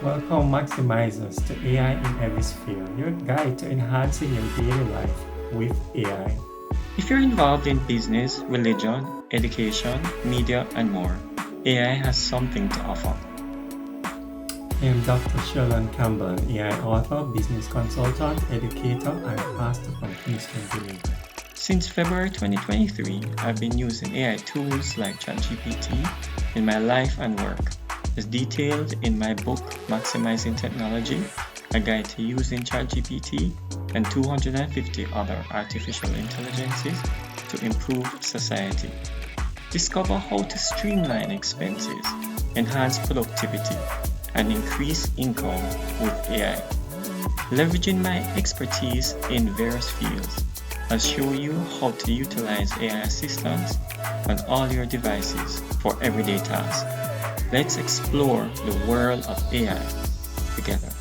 Welcome, Maximizers, to AI in Every Sphere, your guide to enhancing your daily life with AI. If you're involved in business, religion, education, media, and more, AI has something to offer. I am Dr. Sheldon Campbell, an AI author, business consultant, educator, and pastor from Kingston, Jamaica. Since February 2023, I've been using AI tools like ChatGPT in my life and work, as detailed in my book, Maximizing Technology, a guide to using ChatGPT and 250 other artificial intelligences to improve society. Discover how to streamline expenses, enhance productivity, and increase income with AI. Leveraging my expertise in various fields, I'll show you how to utilize AI assistants on all your devices for everyday tasks. Let's explore the world of AI together.